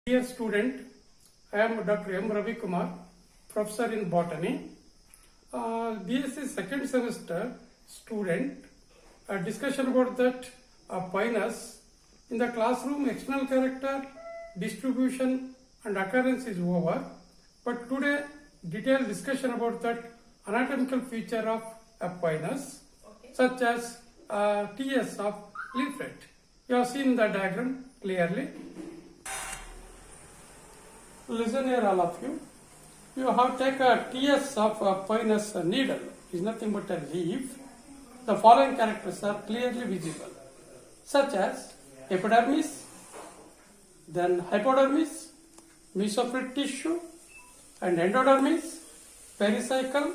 Dear student, I am Dr. M. Ravi Kumar, professor in botany. BSc second semester student. A discussion about that pinus. In the classroom, external character, distribution and occurrence is over. But today, detailed discussion about that anatomical feature of a pinus, such as TS of leaflet. You have seen the diagram clearly. Listen here, all of you. You have take a TS of a pinus needle. It is nothing but a leaf. The following characters are clearly visible, such as epidermis, then hypodermis, mesophyll tissue, and endodermis, pericycle,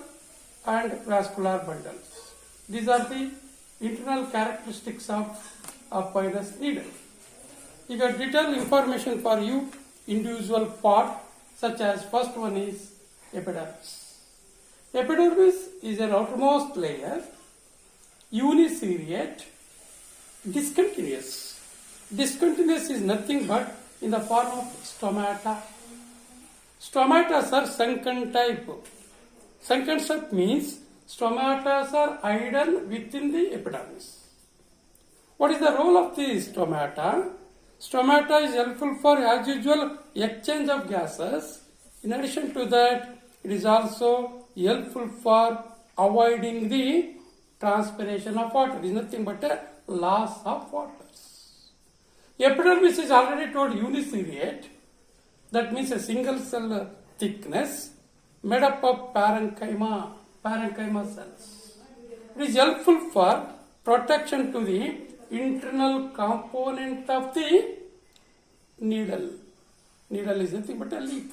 and vascular bundles. These are the internal characteristics of a pinus needle. You got detailed information for you. Individual part, such as first one is epidermis. Epidermis is an outermost layer, uniseriate, discontinuous. Discontinuous is nothing but in the form of stomata. Stomatas are sunken type. Sunken type means stomatas are hidden within the epidermis. What is the role of the stomata? Stomata is helpful for, as usual, exchange of gases. In addition to that, it is also helpful for avoiding the transpiration of water. It is nothing but a loss of waters. Epidermis is already told uniseriate. That means a single cell thickness made up of parenchyma cells. It is helpful for protection to the internal component of the needle. Needle is nothing but a leaf.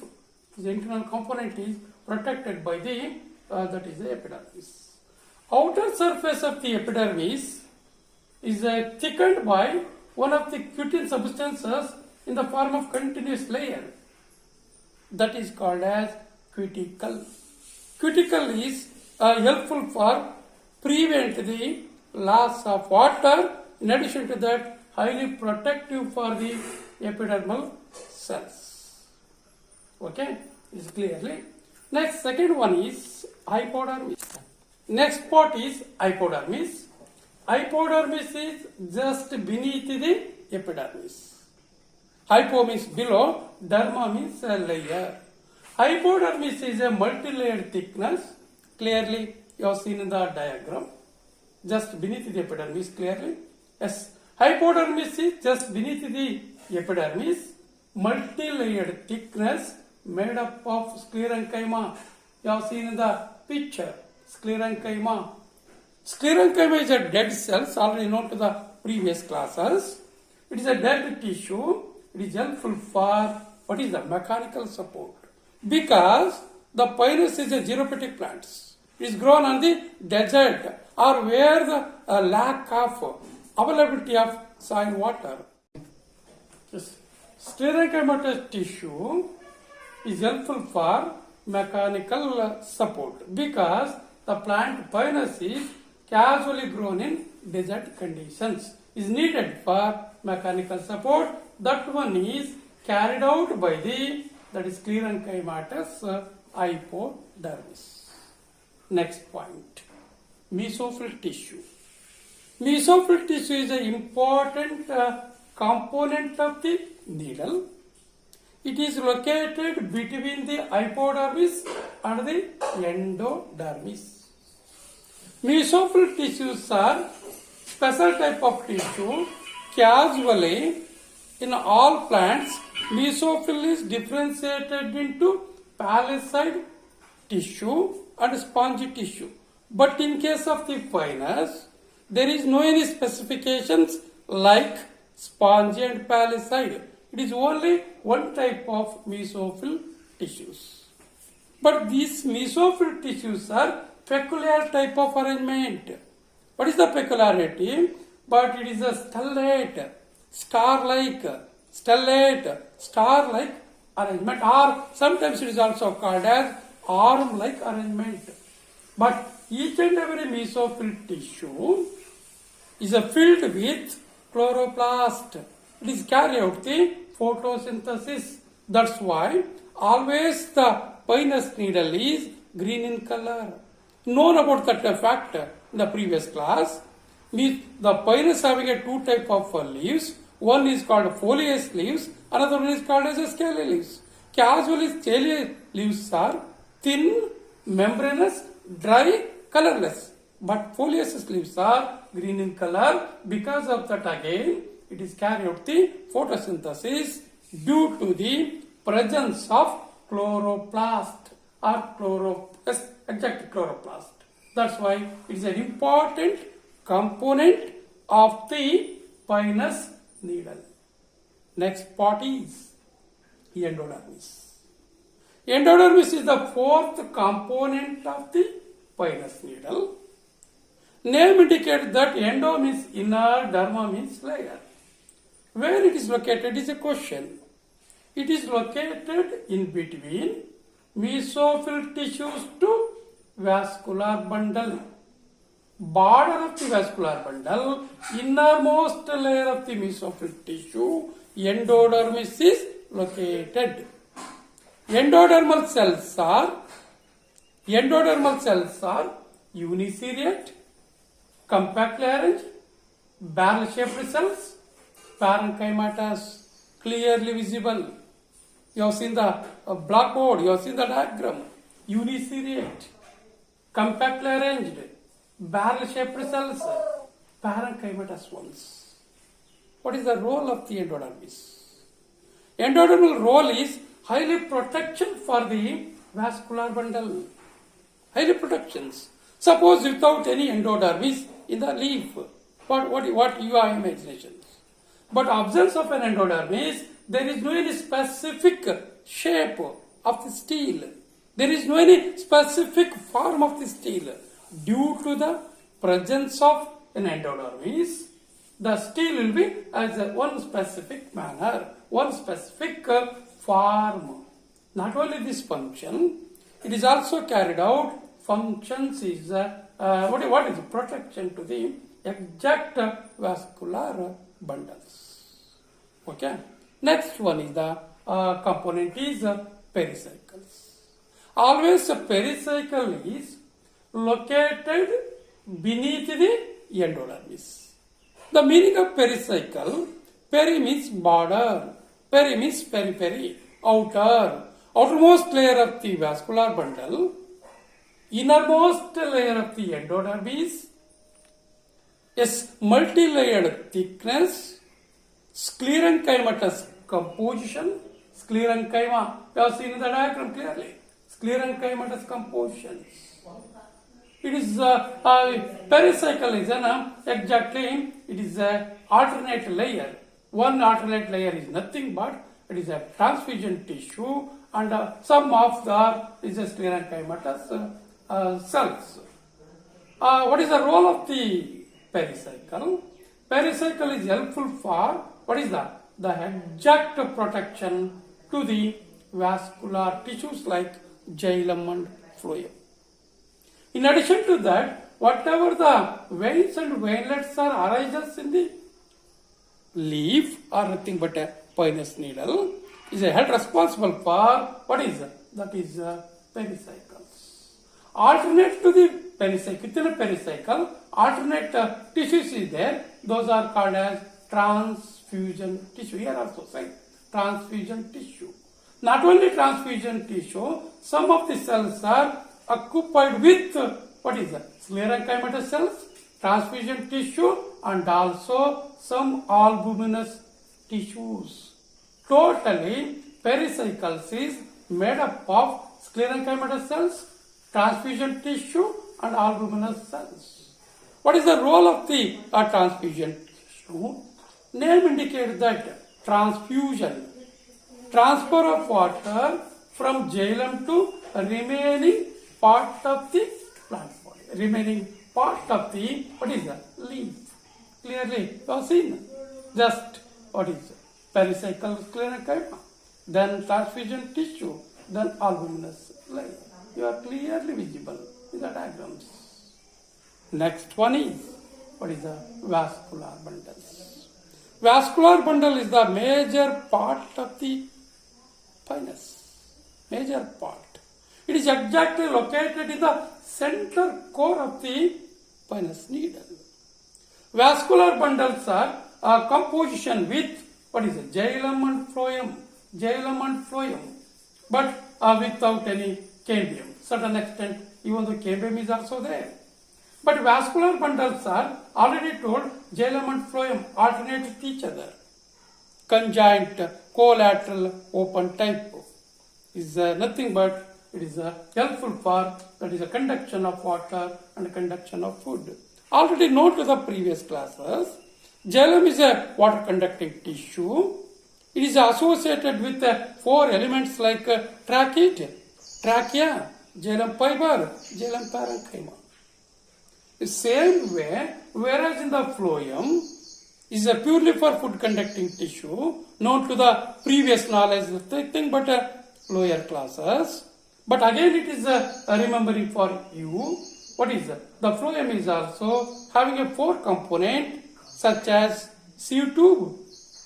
The internal component is protected by the that is the epidermis. Outer surface of the epidermis is thickened by one of the cutin substances in the form of continuous layer. That is called as cuticle. Cuticle is helpful for prevent the loss of water. In addition to that, highly protective for the epidermal cells. Okay, is clearly. Next, second one is hypodermis. Next part is hypodermis. Hypodermis is just beneath the epidermis. Hypo means below, derma means a layer. Hypodermis is a multi-layered thickness. Clearly, you have seen in the diagram. Just beneath the epidermis, clearly. Yes, hypodermis is just beneath the epidermis, multi-layered thickness made up of sclerenchyma. You have seen in the picture, sclerenchyma. Sclerenchyma is a dead cells, already known to the previous classes. It is a dead tissue. It is helpful for what is the mechanical support. Because the pinus is a xerophytic plant. It is grown on the desert or where the lack of availability of soil water. Sclerenchymatous tissue is helpful for mechanical support because the plant pinus is casually grown in desert conditions. Is needed for mechanical support. That one is carried out by the sclerenchymatous hypodermis. Next point, mesophyll tissue. Mesophyll tissue is an important component of the needle. It is located between the hypodermis and the endodermis. Mesophyll tissues are special type of tissue. Casually, in all plants, mesophyll is differentiated into palisade tissue and spongy tissue. But in case of the pinus, there is no any specifications like spongy and palisade. It is only one type of mesophyll tissues. But these mesophyll tissues are peculiar type of arrangement. What is the peculiarity? But it is a stellate, star-like arrangement, or sometimes it is also called as arm-like arrangement. But each and every mesophyll tissue is filled with chloroplast. It is carry out the photosynthesis. That's why always the pinus needle is green in color. Known about that fact in the previous class. Means the pinus having a two type of leaves. One is called foliage leaves, another one is called as a scaly leaves. Casually scaly leaves are thin, membranous, dry, colorless. But foliaceous leaves are green in color. Because of that again, it is carried out the photosynthesis due to the presence of chloroplast or exact chloroplast. That's why it is an important component of the pinus needle. Next part is endodermis. Endodermis is the fourth component of the pinus needle. Name indicates that endo means inner, derma means layer. Where it is located is a question. It is located in between mesophyll tissues to vascular bundle. Border of the vascular bundle, innermost layer of the mesophyll tissue, endodermis is located. Endodermal cells are uniseriate, compactly arranged, barrel-shaped cells, parenchymatous, clearly visible. You have seen the blackboard, you have seen the diagram. Uniseriate, compactly arranged, barrel-shaped cells, parenchymatous ones. What is the role of the endodermis? Endodermal role is highly protection for the vascular bundle. Highly protections. Suppose without any endodermis in the leaf, what you have imaginations? But absence of an endodermis, there is no any specific shape of the steel. There is no any specific form of the steel. Due to the presence of an endodermis, the steel will be as one specific manner, one specific form. Not only this function, it is also carried out. Functions is what is protection to the exact vascular bundles. Okay. Next one is the component is pericycles. Always a pericycle is located beneath the endodermis. The meaning of pericycle, peri means border, peri means periphery, outermost layer of the vascular bundle, innermost layer of the endodermis, is multi-layered thickness, sclerenchymatous composition, sclerenchyma, you have seen the diagram clearly, sclerenchymatous compositions. It is pericycle is exactly it is a alternate layer. One alternate layer is nothing but it is a transfusion tissue and some of the is a sclerenchymatous cells. What is the role of the pericycle? Pericycle is helpful for what is that? The exact protection to the vascular tissues like xylem and phloem. In addition to that, whatever the veins and veinlets are arises in the leaf are nothing but a pinus needle is held responsible for what is that is pericycles. Alternate to the pericycle, within a pericycle, alternate tissues is there. Those are called as transfusion tissue. Here also say transfusion tissue. Not only transfusion tissue, some of the cells are occupied with what is that? Sclerenchymatous cells, transfusion tissue, and also some albuminous tissues. Totally, pericycles is made up of sclerenchymatous cells, transfusion tissue, and albuminous cells. What is the role of the transfusion tissue? Name indicates that transfusion, transfer of water from xylem to remaining part of the plant body, remaining part of the, what is that, leaf. Clearly, you have seen. Just, what is pericycle sclerenchyma, then transfusion tissue, then albuminous layer. You are clearly visible in the diagrams. Next one is, what is the vascular bundles. Vascular bundle is the major part of the pinus, major part. It is exactly located in the center core of the pinus needle. Vascular bundles are composition with what is it? Xylem and phloem, but without any cambium. Certain extent, even though cambium is also there. But vascular bundles are already told xylem and phloem alternate with each other. Conjoint collateral open type is nothing but it is helpful for that is a conduction of water and conduction of food. Already known to the previous classes, xylem is a water conducting tissue. It is associated with four elements like trachea, xylem fiber, xylem parenchyma. The same way, whereas in the phloem is a purely for food conducting tissue, known to the previous knowledge, nothing but lower classes. But again it is remembering for you, what is that? The phloem is also having a four component such as sieve tube,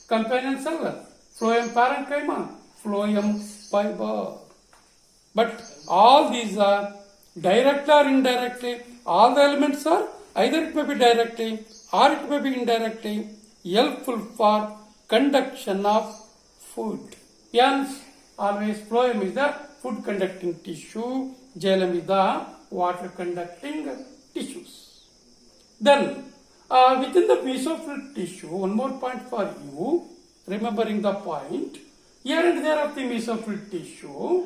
companion cell, phloem parenchyma, phloem fiber. But all these are directly or indirectly, all the elements are either it may be directly or it may be indirectly helpful for conduction of food. Hence, always phloem is the food conducting tissue, xylem is the water conducting tissues. Then, within the mesophyll tissue, one more point for you, remembering the point, here and there of the mesophyll tissue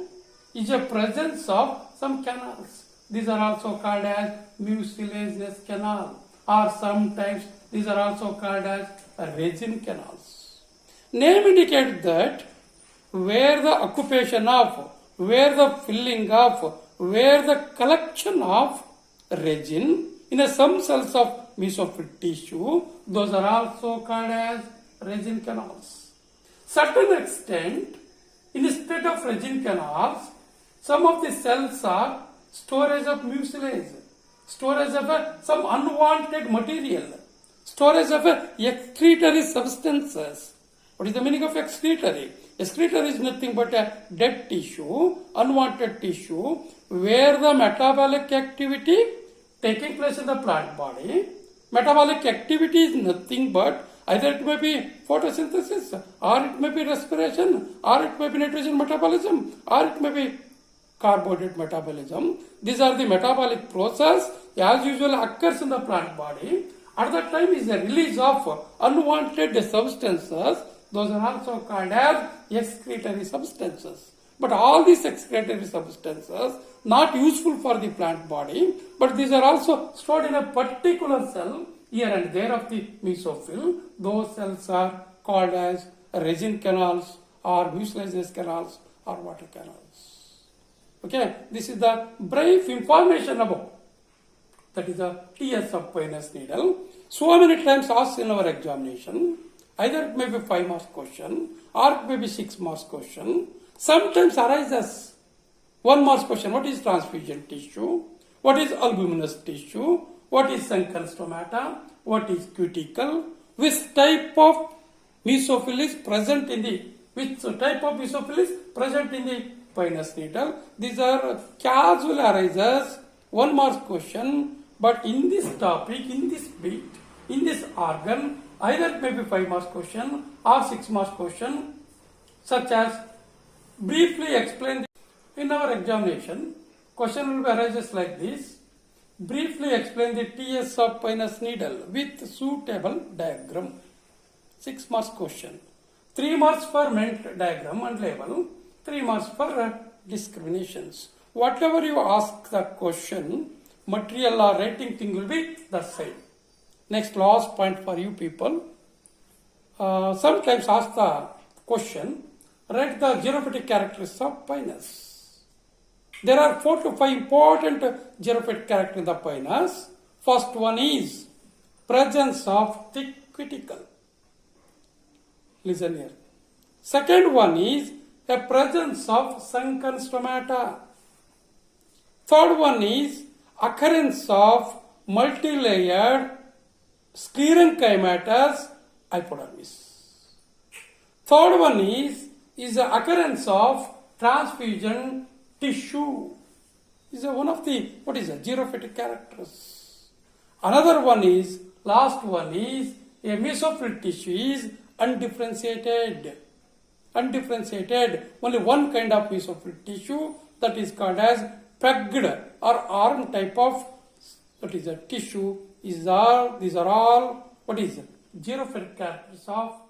is a presence of some canals. These are also called as mucilaginous canal, or sometimes these are also called as resin canals. Name indicates that where the occupation of, where the filling of, where the collection of resin in some cells of mesophyll tissue, those are also called as resin canals. Certain extent, instead of resin canals, some of the cells are storage of mucilage, storage of some unwanted material, storage of excretory substances. What is the meaning of excretory? Excretory is nothing but a dead tissue, unwanted tissue, where the metabolic activity taking place in the plant body. Metabolic activity is nothing but either it may be photosynthesis, or it may be respiration, or it may be nitrogen metabolism, or it may be carbohydrate metabolism. These are the metabolic process as usually occurs in the plant body. At that time is the release of unwanted substances. Those are also called as excretory substances. But all these excretory substances not useful for the plant body, but these are also stored in a particular cell here and there of the mesophyll. Those cells are called as resin canals or mucilaginous canals or water canals. Okay, this is the brief information about that is the TS of pinus needle. So many times asked in our examination. Either it may be 5 marks question or it may be 6 marks question. Sometimes arises 1 marks question. What is transfusion tissue? What is albuminous tissue? What is sunken stomata? What is cuticle? Which type of mesophyll is present in the pinus needle? These are casual arises 1 marks question. But in this topic, in this bit, in this organ, either it may be 5 marks question or 6 marks question, such as briefly explain. In our examination, question will be arises like this. Briefly explain the TS of pinus needle with suitable diagram. 6 marks question. 3 marks for meant diagram and label. 3 marks for discriminations. Whatever you ask the question, material or writing thing will be the same. Next, last point for you people. Sometimes ask the question, write the gerophytic characteristics of pinus. There are 4 to 5 important gerophytic characteristics in the pinus. First one is presence of thick cuticle. Listen here. Second one is a presence of sunken stomata. Third one is occurrence of multi-layered sclerenchymatous hypodermis. Third one is the occurrence of transfusion tissue. Is one of the xerophytic characters. Another one is, last one is, a mesophyll tissue is undifferentiated. Undifferentiated, only one kind of mesophyll tissue, that is called as pegged or arm type of tissue. These are all xerophytic characters of